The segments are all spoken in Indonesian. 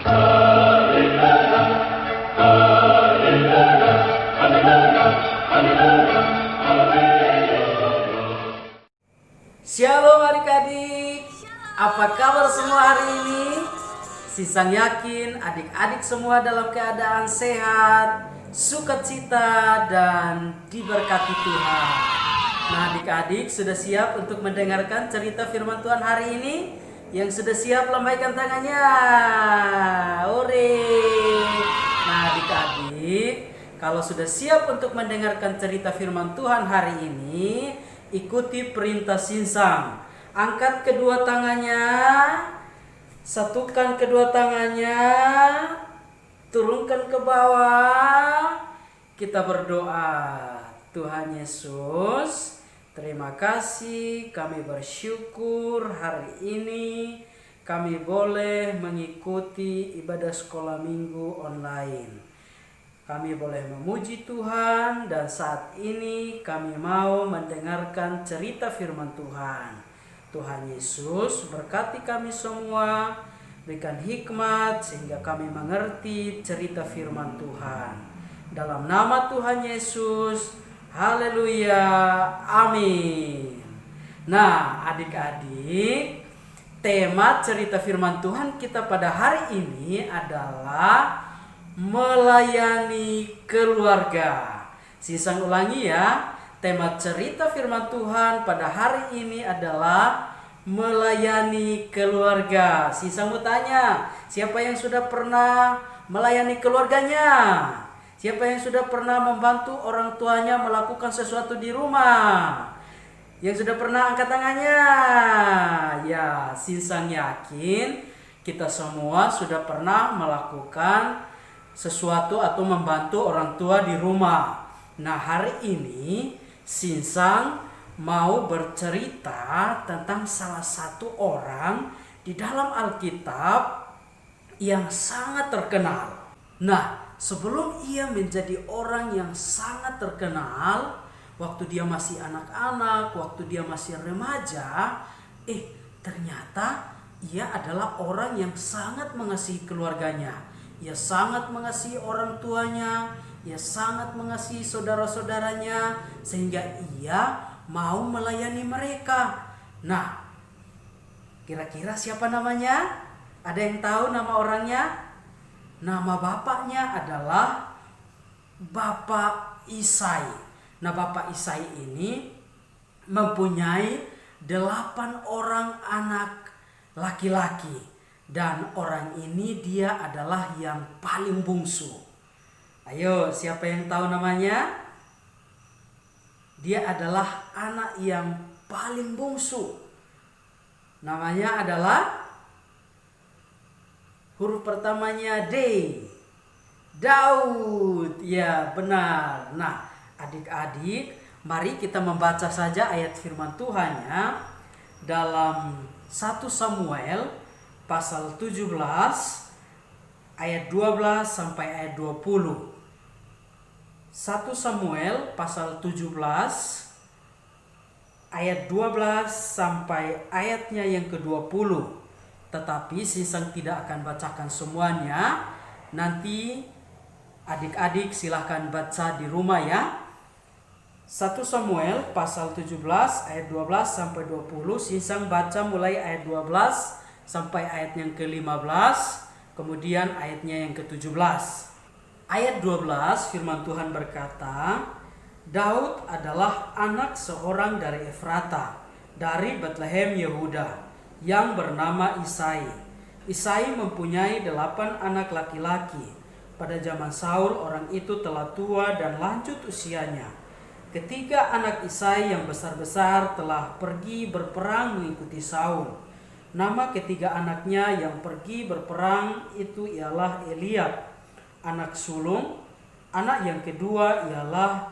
Shalom adik-adik, apa kabar semua hari ini? Sisan yakin adik-adik semua dalam keadaan sehat, sukacita, dan diberkati Tuhan. Nah adik-adik sudah siap untuk mendengarkan cerita firman Tuhan hari ini? Yang sudah siap lambaikan tangannya. Ore. Nah adik-adik, kalau sudah siap untuk mendengarkan cerita firman Tuhan hari ini, ikuti perintah Sinsang. Angkat kedua tangannya, satukan kedua tangannya, turunkan ke bawah. Kita berdoa. Tuhan Yesus, terima kasih, kami bersyukur hari ini kami boleh mengikuti ibadah sekolah minggu online. Kami boleh memuji Tuhan, dan saat ini kami mau mendengarkan cerita firman Tuhan. Tuhan Yesus berkati kami semua, berikan hikmat sehingga kami mengerti cerita firman Tuhan. Dalam nama Tuhan Yesus, haleluya, amin. Nah adik-adik, tema cerita firman Tuhan kita pada hari ini adalah melayani keluarga. Sisan ulangi ya. Tema cerita firman Tuhan pada hari ini adalah melayani keluarga. Sisan mau tanya, siapa yang sudah pernah melayani keluarganya? Siapa yang sudah pernah membantu orang tuanya melakukan sesuatu di rumah? Yang sudah pernah angkat tangannya? Ya, Sisan yakin kita semua sudah pernah melakukan sesuatu atau membantu orang tua di rumah. Nah hari ini Sinsang mau bercerita tentang salah satu orang di dalam Alkitab yang sangat terkenal. Nah sebelum ia menjadi orang yang sangat terkenal, waktu dia masih anak-anak, waktu dia masih remaja, ternyata ia adalah orang yang sangat mengasihi keluarganya. Ia sangat mengasihi orang tuanya, ia sangat mengasihi saudara-saudaranya, sehingga ia mau melayani mereka. Nah, kira-kira siapa namanya? Ada yang tahu nama orangnya? Nama bapaknya adalah Bapak Isai. Nah, Bapak Isai ini mempunyai 8 orang anak laki-laki. Dan orang ini dia adalah yang paling bungsu. Ayo, siapa yang tahu namanya? Dia adalah anak yang paling bungsu. Namanya adalah huruf pertamanya D. Daud. Ya, benar. Nah, adik-adik, mari kita membaca saja ayat firman Tuhannya dalam 1 Samuel pasal 17 ayat 12 sampai ayat 20. 1 Samuel pasal 17 ayat 12 sampai ayatnya yang ke-20. Tetapi Sinsang tidak akan bacakan semuanya. Nanti adik-adik silahkan baca di rumah ya. 1 Samuel pasal 17 ayat 12 sampai 20. Sinsang baca mulai ayat 12 sampai ayat yang ke-15, kemudian ayatnya yang ke-17. Ayat 12 firman Tuhan berkata, Daud adalah anak seorang dari Efrata, dari Betlehem Yehuda, yang bernama Isai. Isai mempunyai 8 anak laki-laki. Pada zaman Saul orang itu telah tua dan lanjut usianya. Ketiga anak Isai yang besar-besar telah pergi berperang mengikuti Saul. Nama ketiga anaknya yang pergi berperang itu ialah Eliab, anak sulung. Anak yang kedua ialah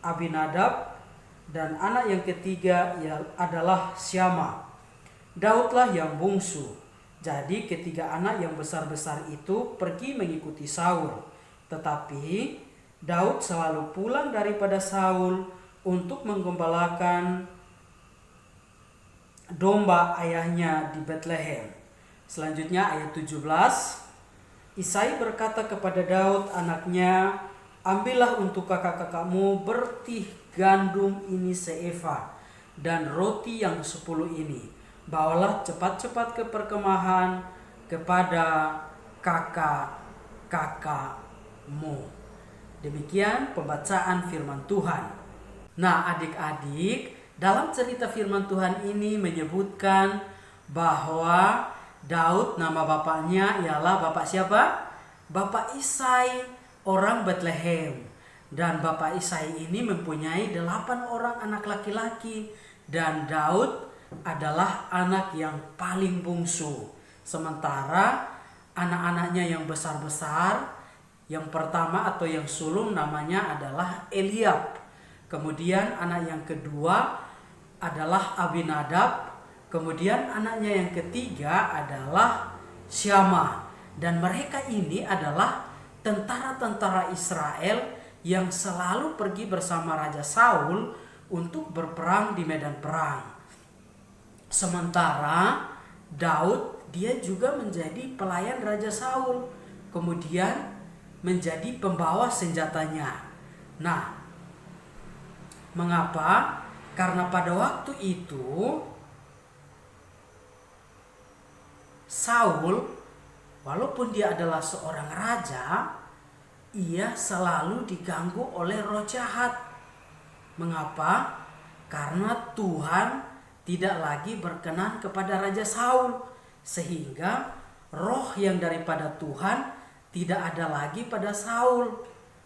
Abinadab, dan anak yang ketiga adalah Syama. Daudlah yang bungsu. Jadi ketiga anak yang besar-besar itu pergi mengikuti Saul. Tetapi Daud selalu pulang daripada Saul untuk menggembalakan domba ayahnya di Betlehem. Selanjutnya ayat 17. Isai berkata kepada Daud anaknya, ambillah untuk kakak-kakakmu bertih gandum ini seeva dan roti yang 10 ini. Bawalah cepat-cepat ke perkemahan kepada kakak-kakakmu. Demikian pembacaan firman Tuhan. Nah, adik-adik, dalam cerita firman Tuhan ini menyebutkan bahwa Daud, nama bapaknya ialah bapak siapa? Bapak Isai, orang Betlehem. Dan bapak Isai ini mempunyai 8 orang anak laki-laki. Dan Daud adalah anak yang paling bungsu. Sementara anak-anaknya yang besar-besar, yang pertama atau yang sulung namanya adalah Eliab. Kemudian anak yang kedua adalah Abinadab. Kemudian anaknya yang ketiga adalah Syama. Dan mereka ini adalah tentara-tentara Israel yang selalu pergi bersama Raja Saul untuk berperang di medan perang. Sementara Daud dia juga menjadi pelayan Raja Saul. Kemudian menjadi pembawa senjatanya. Nah, mengapa? Karena pada waktu itu Saul, walaupun dia adalah seorang raja, ia selalu diganggu oleh roh jahat. Mengapa? Karena Tuhan tidak lagi berkenan kepada Raja Saul, sehingga roh yang daripada Tuhan tidak ada lagi pada Saul,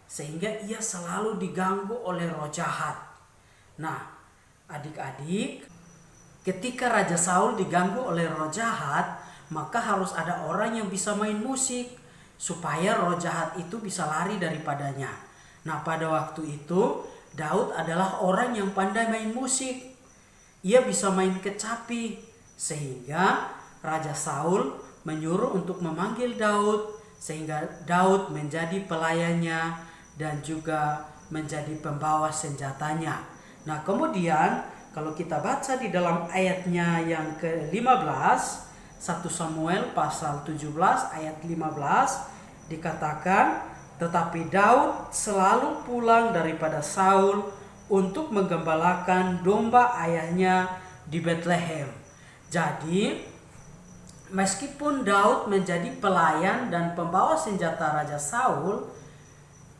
sehingga ia selalu diganggu oleh roh jahat. Nah, adik-adik, ketika Raja Saul diganggu oleh roh jahat, maka harus ada orang yang bisa main musik supaya roh jahat itu bisa lari daripadanya. Nah, pada waktu itu Daud adalah orang yang pandai main musik. Ia bisa main kecapi, sehingga Raja Saul menyuruh untuk memanggil Daud, sehingga Daud menjadi pelayannya dan juga menjadi pembawa senjatanya. Nah, kemudian kalau kita baca di dalam ayatnya yang ke-15, 1 Samuel pasal 17 ayat 15 dikatakan, tetapi Daud selalu pulang daripada Saul untuk menggembalakan domba ayahnya di Betlehem. Jadi meskipun Daud menjadi pelayan dan pembawa senjata Raja Saul,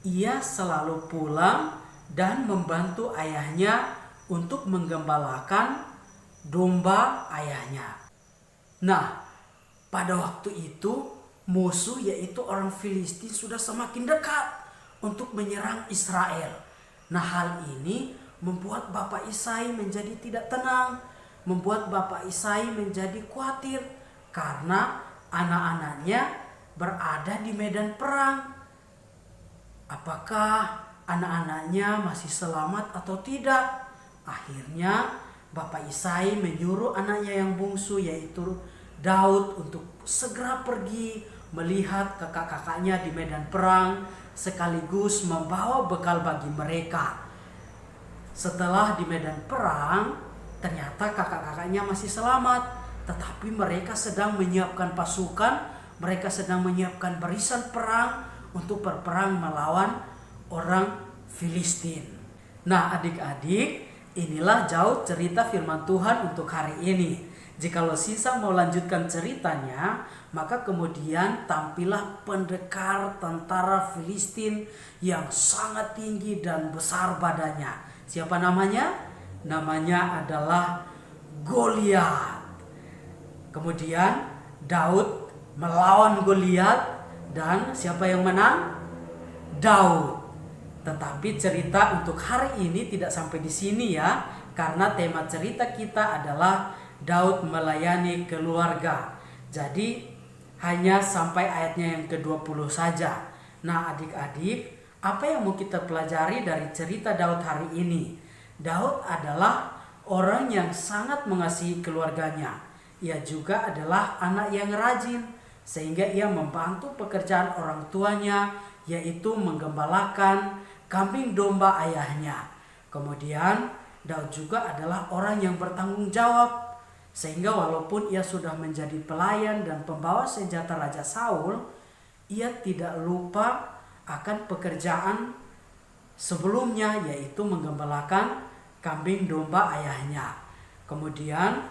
ia selalu pulang dan membantu ayahnya untuk menggembalakan domba ayahnya. Nah, pada waktu itu musuh yaitu orang Filistin sudah semakin dekat untuk menyerang Israel. Nah, hal ini membuat Bapak Isai menjadi tidak tenang, membuat Bapak Isai menjadi khawatir karena anak-anaknya berada di medan perang. Apakah anak-anaknya masih selamat atau tidak? Akhirnya Bapak Isai menyuruh anaknya yang bungsu yaitu Daud untuk segera pergi melihat kakak-kakaknya di medan perang sekaligus membawa bekal bagi mereka. Setelah di medan perang, ternyata kakak-kakaknya masih selamat, tetapi mereka sedang menyiapkan pasukan, mereka sedang menyiapkan barisan perang untuk berperang melawan orang Filistin. Nah, adik-adik, inilah jauh cerita firman Tuhan untuk hari ini. Jikalau Sisa mau lanjutkan ceritanya, maka kemudian tampillah pendekar tentara Filistin yang sangat tinggi dan besar badannya. Siapa namanya? Namanya adalah Goliat. Kemudian Daud melawan Goliat dan siapa yang menang? Daud. Tetapi cerita untuk hari ini tidak sampai di sini ya, karena tema cerita kita adalah Daud melayani keluarga. Jadi hanya sampai ayatnya yang ke-20 saja. Nah, adik-adik, apa yang mau kita pelajari dari cerita Daud hari ini? Daud adalah orang yang sangat mengasihi keluarganya. Ia juga adalah anak yang rajin, sehingga ia membantu pekerjaan orang tuanya, yaitu menggembalakan kambing domba ayahnya. Kemudian Daud juga adalah orang yang bertanggung jawab, sehingga walaupun ia sudah menjadi pelayan dan pembawa senjata Raja Saul, ia tidak lupa akan pekerjaan sebelumnya, yaitu menggembalakan kambing domba ayahnya. Kemudian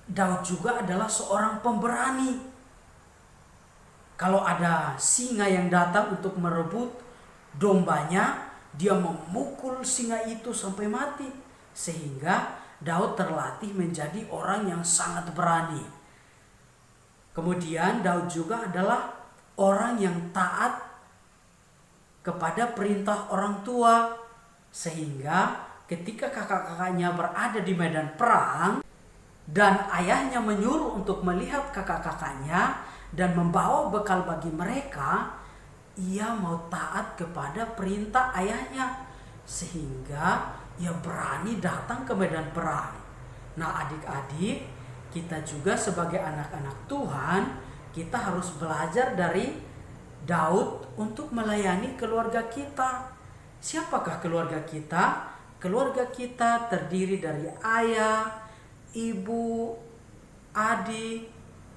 Daud juga adalah seorang pemberani. Kalau ada singa yang datang untuk merebut dombanya, dia memukul singa itu sampai mati. Sehingga Daud terlatih menjadi orang yang sangat berani. Kemudian Daud juga adalah orang yang taat kepada perintah orang tua. Sehingga ketika kakak-kakaknya berada di medan perang dan ayahnya menyuruh untuk melihat kakak-kakaknya dan membawa bekal bagi mereka, ia mau taat kepada perintah ayahnya sehingga ia berani datang ke medan perang. Nah, adik-adik, kita juga sebagai anak-anak Tuhan, kita harus belajar dari Daud untuk melayani keluarga kita. Siapakah keluarga kita? Keluarga kita terdiri dari ayah, ibu, adik,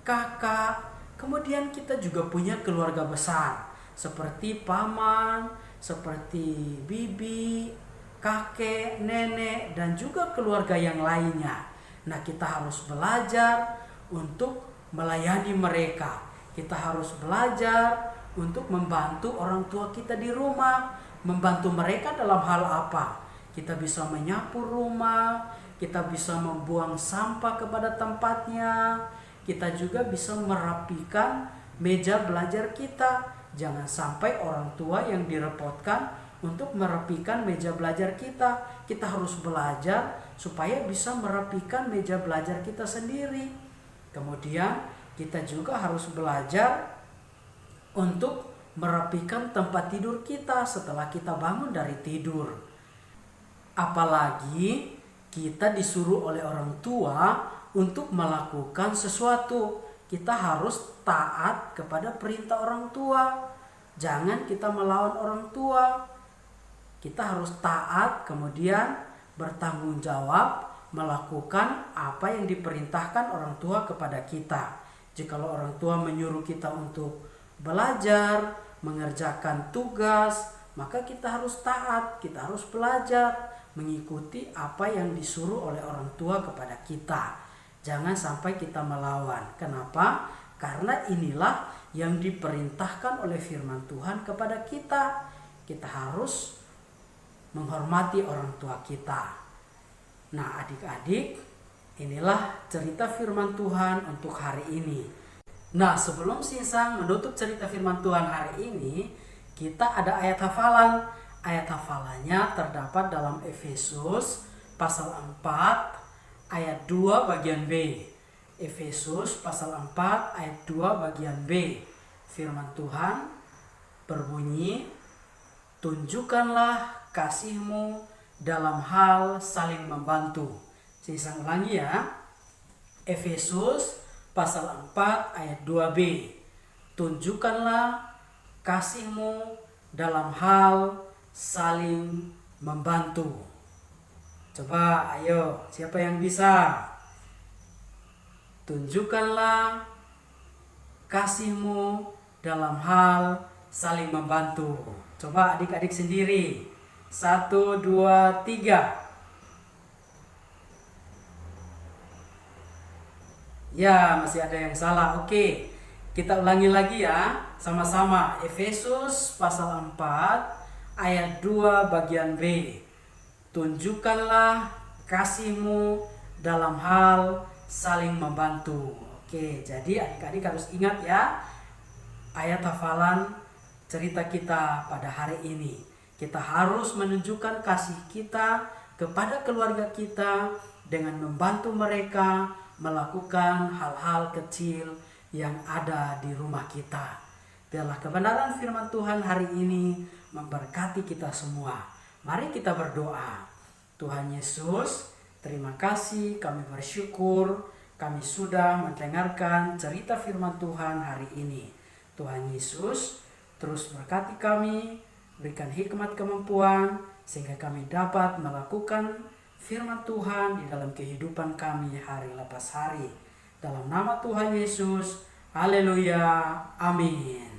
kakak. Kemudian kita juga punya keluarga besar seperti paman, seperti bibi, kakek, nenek, dan juga keluarga yang lainnya. Nah, kita harus belajar untuk melayani mereka. Kita harus belajar untuk membantu orang tua kita di rumah. Membantu mereka dalam hal apa? Kita bisa menyapu rumah, kita bisa membuang sampah kepada tempatnya, kita juga bisa merapikan meja belajar kita. Jangan sampai orang tua yang direpotkan untuk merapikan meja belajar kita. Kita harus belajar supaya bisa merapikan meja belajar kita sendiri. Kemudian kita juga harus belajar untuk merapikan tempat tidur kita setelah kita bangun dari tidur. Apalagi kita disuruh oleh orang tua untuk melakukan sesuatu, kita harus taat kepada perintah orang tua. Jangan kita melawan orang tua. Kita harus taat, kemudian bertanggung jawab melakukan apa yang diperintahkan orang tua kepada kita. Jikalau orang tua menyuruh kita untuk belajar, mengerjakan tugas, maka kita harus taat, kita harus belajar, mengikuti apa yang disuruh oleh orang tua kepada kita. Jangan sampai kita melawan. Kenapa? Karena inilah yang diperintahkan oleh firman Tuhan kepada kita. Kita harus menghormati orang tua kita. Nah, adik-adik, inilah cerita firman Tuhan untuk hari ini. Nah, sebelum Sinsang menutup cerita firman Tuhan hari ini, kita ada ayat hafalan. Ayat hafalannya terdapat dalam Efesus pasal 4 ayat 2 bagian B. Efesus pasal 4 ayat 2 bagian B. Firman Tuhan berbunyi, tunjukkanlah kasihmu dalam hal saling membantu. Saya ulangi ya. Efesus pasal 4 ayat 2b. Tunjukkanlah kasihmu dalam hal saling membantu. Coba ayo, siapa yang bisa? Tunjukkanlah kasihmu dalam hal saling membantu. Coba adik-adik sendiri. 1, 2, 3. Ya, masih ada yang salah. Oke, kita ulangi lagi ya. Sama-sama. Efesus pasal 4 ayat 2 bagian B. Tunjukkanlah kasihmu dalam hal saling membantu. Oke, jadi adik-adik harus ingat ya ayat hafalan cerita kita pada hari ini. Kita harus menunjukkan kasih kita kepada keluarga kita dengan membantu mereka melakukan hal-hal kecil yang ada di rumah kita. Biarlah kebenaran firman Tuhan hari ini memberkati kita semua. Mari kita berdoa. Tuhan Yesus, terima kasih, kami bersyukur kami sudah mendengarkan cerita firman Tuhan hari ini. Tuhan Yesus, terus berkati kami, berikan hikmat kemampuan sehingga kami dapat melakukan firman Tuhan di dalam kehidupan kami hari lepas hari. Dalam nama Tuhan Yesus, haleluya, amin.